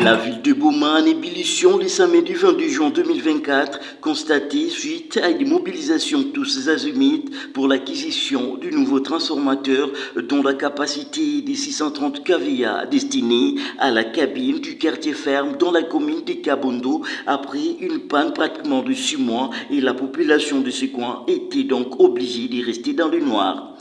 La ville de Boma en ébullition le samedi 22 juin 2024, constatée suite à une mobilisation tous azimuts pour l'acquisition du nouveau transformateur dont la capacité de 630 kVA destinée à la cabine du quartier ferme dans la commune de Kabondo après une panne pratiquement de 6 mois et la population de ce coin était donc obligée de rester dans le noir.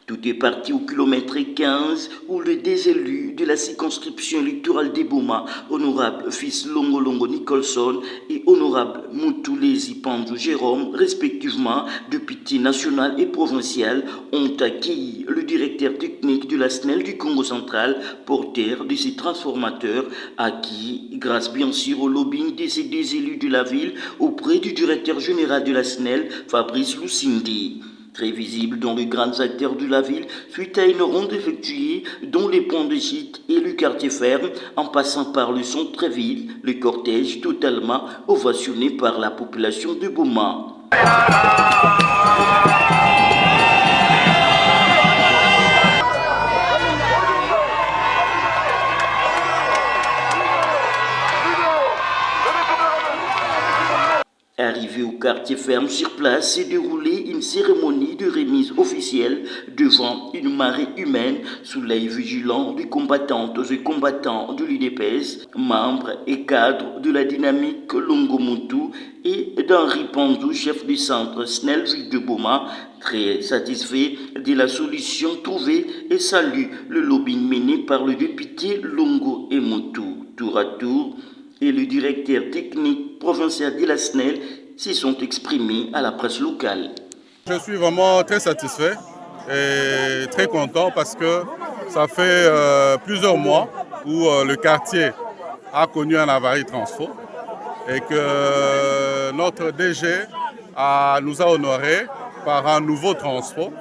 Tout est parti au kilomètre 15 où le désélu de la circonscription électorale de Boma, honorable fils Longo Nicholson et honorable Mutulezi Pandjo Jérôme, respectivement députés national et provincial, ont accueilli le directeur technique de la SNEL du Congo central, porteur de ces transformateurs, acquis grâce bien sûr au lobbying de ces deux élus de la ville auprès du directeur général de la SNEL, Fabrice Lucindi. Très visible dans les grands acteurs de la ville, suite à une ronde effectuée dans les ponts de gîte et le quartier ferme, en passant par le centre-ville, le cortège totalement ovationné par la population de Boma. Arrivé au quartier ferme sur place, s'est déroulée une cérémonie de remise officielle devant une marée humaine sous l'œil vigilant des combattantes et combattants de l'UDPS, membres et cadres de la dynamique Longomuntu et d'Henri Pandou, chef du centre SNEL Ville de Boma, très satisfait de la solution trouvée et salue le lobbying mené par le député Longo et Mutu. Tour à tour, et le directeur technique provincial de la SNEL s'y sont exprimés à la presse locale. Je suis vraiment très satisfait et très content parce que ça fait plusieurs mois où le quartier a connu un avarie transfo et que notre DG nous a honorés par un nouveau transfo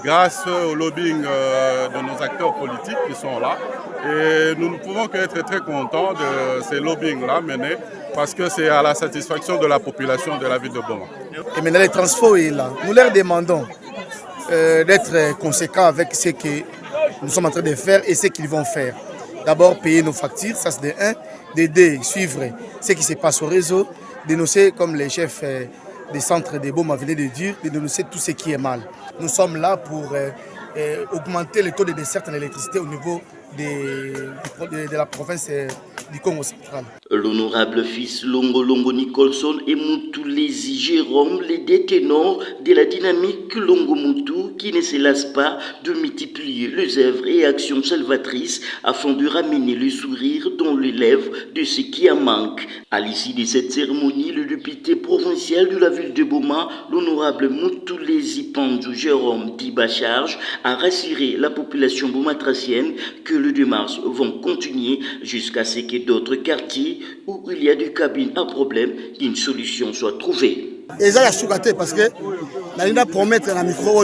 grâce au lobbying de nos acteurs politiques qui sont là. Et nous ne pouvons qu'être très contents de ces lobbyings-là menés parce que c'est à la satisfaction de la population de la ville de Boma. Et maintenant, les transferts est là. Nous leur demandons d'être conséquents avec ce que nous sommes en train de faire et ce qu'ils vont faire. D'abord, payer nos factures, ça c'est de 1. De 2, suivre ce qui se passe au réseau, dénoncer comme les chefs des centres de Boma venaient de dire, de dénoncer tout ce qui est mal. Nous sommes là pour augmenter le taux de desserte en électricité au niveau de la province du Congo central. L'honorable fils Longo Nicholson et Mutulezi Jérôme, les détenants de la dynamique Longomuntu, qui ne se lasse pas de multiplier les œuvres et actions salvatrices afin de ramener le sourire dans les lèvres de ceux qui en manquent. À l'issue de cette cérémonie, le député provincial de la ville de Boma, l'honorable Mutulezi Pandjo Jérôme Dibacharge, a rassuré la population bomatracienne que les démarches vont continuer jusqu'à ce que d'autres quartiers où il y a des cabines à problème, qu'une solution soit trouvée. Et ça, il y a parce que nous promettre un micro,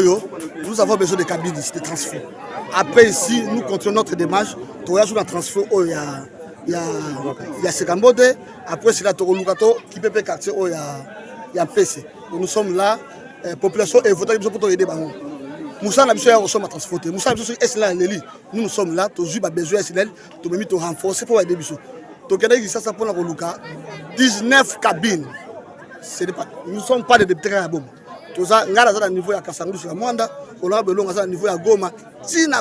nous avons besoin de cabines, de transfert. Après, ici, nous continuons notre démarche. Nous avons un transfert, il y a Sekambode. Après, c'est la Torolukato qui peut quartier, il y a PC. Nous sommes là, la population est votée pour aider. Nous sommes transportés. Nous sommes là, nous avons besoin de renforcer pour aider. Donc, il y a 19 cabines. Nous ne sommes pas des députés à Boma. Nous sommes au niveau de Kassangou sur la Mwanda, on a besoin au niveau de Goma. Si nous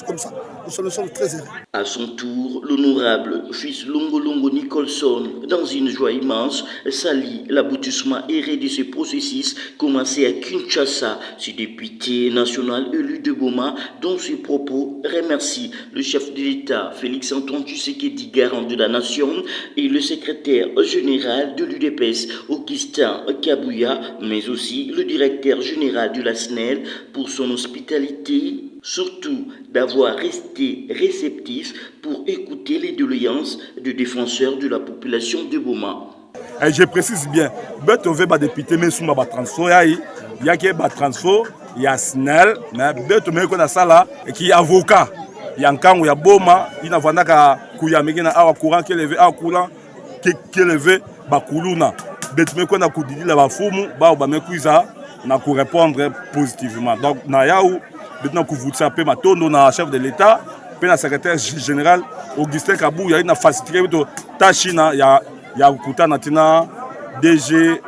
comme ça, nous sommes très heureux. À son tour, l'honorable fils Longo Nicholson, dans une joie immense, salue l'aboutissement erré de ce processus commencé à Kinshasa. Ce député national élu de Boma, dont ses propos remercie le chef de l'État, Félix Antoine Tshisekedi, garant de la nation, et le secrétaire général de l'UDPS, Augustin Kabouya, mais aussi le directeur général de la SNEL pour son hospitalité, surtout d'avoir resté réceptif pour écouter les doléances des défenseurs de la population de Boma. Et je précise bien, on veut pas député, mais sous ma transfo, il y a qui est transfo, il y a SNEL, mais on veut qu'on a ça là, et qui est avocat. Il y a un camp où il y a Boma, il y a un courant qui est levé, courant qui est levé, Bakuluna. betume ko na kudidi la bafumu ba bamekuiza na ku répondre positivement. Donc na yaou betuna kuvutisa pe matondo na chef de l'État pe na secrétaire général Augustin Kabou ya na faciliter to tachina ya kutana tina DG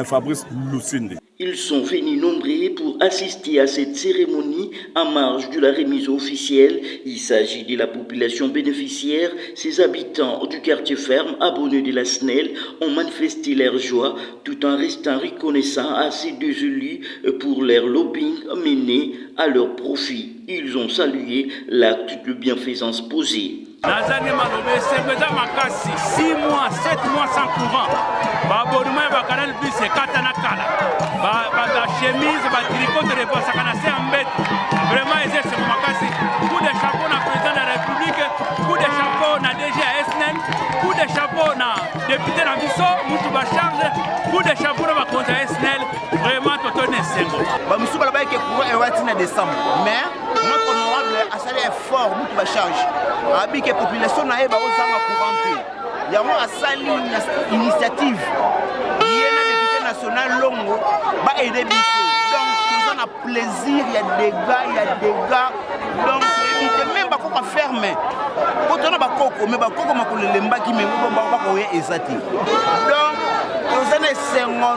Fabrice Lucinde. Ils sont venus nombreux pour assister à cette cérémonie en marge de la remise officielle. Il s'agit de la population bénéficiaire. Ces habitants du quartier ferme abonnés de la SNEL ont manifesté leur joie tout en restant reconnaissants à ces deux élus pour leur lobbying mené à leur profit. Ils ont salué l'acte de bienfaisance posé. Nazani Malobe, Sebeda Makasi, 6 mois, 7 mois sans courant. Babonuma va canal plus c'est Katanakala. Ba chemise, ba tricot de Bosakana, c'est un bête. Vraiment, c'est Makasi. Coup de chapeau na président de la République, coup de chapeau na DG SNEL, coup de chapeau na député na Bisso, Moutouba charge, coup de chapeau na conseiller SNEL. Vraiment, Toto Nessengo. Ba Moussouba là-bas qui est courant et Watina décembre. Mais notre honorable a salé fort, Moutouba charge. Abi que population na eba ozanga courant pe. Yango asali une initiative. Yena député national Longo ba aider biso. Donc tout ça na plaisir, il y a des dégâts. Donc éviter même ba ko fermer. Potona ba koko mais ba koko makolemba ki me ba ko ye ezati. Donc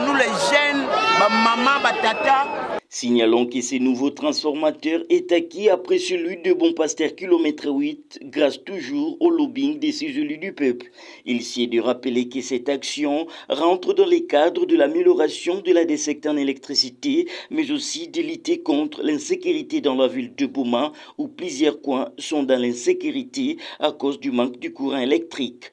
nous les jeunes, ma maman, ma tata. Signalons que ce nouveau transformateur est acquis après celui de Bon Pasteur kilomètre 8 grâce toujours au lobbying de ces élus du peuple. Il s'est de rappeler que cette action rentre dans les cadres de l'amélioration de la desserte en électricité, mais aussi de lutter contre l'insécurité dans la ville de Boma où plusieurs coins sont dans l'insécurité à cause du manque du courant électrique.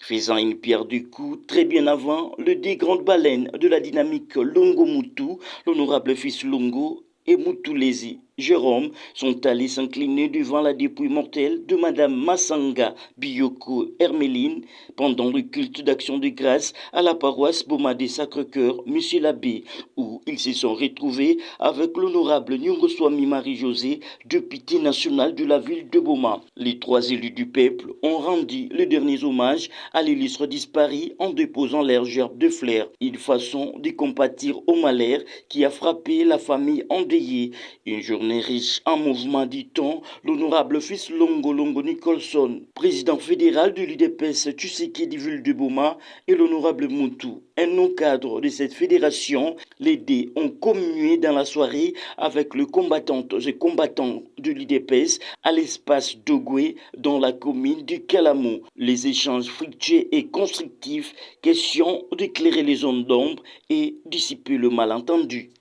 Faisant une pierre du coup très bien avant le des grandes baleines de la dynamique Longo-Moutou, l'honorable fils Longo et Moutoulési Jérôme sont allés s'incliner devant la dépouille mortelle de Madame Massanga Biyoko Herméline pendant le culte d'action de grâce à la paroisse Boma des Sacré-Cœur, Monsieur l'abbé, où ils se sont retrouvés avec l'honorable Nyongoswami Marie-Josée, député national de la ville de Boma. Les trois élus du peuple ont rendu les derniers hommages à l'illustre disparu en déposant leurs gerbes de fleurs, une façon de compatir au malheur qui a frappé la famille endeuillée. Une journée riche en mouvement, dit-on, l'honorable fils Longo Nicholson, président fédéral de l'UDPS Tshisekedi ville de Boma, et l'honorable Moutou, un non-cadre de cette fédération. Les deux ont communié dans la soirée avec les combattantes et combattants de l'UDPS à l'espace d'Ogwe dans la commune du Kalamo. Les échanges fructueux et constructifs, question d'éclairer les zones d'ombre et dissiper le malentendu.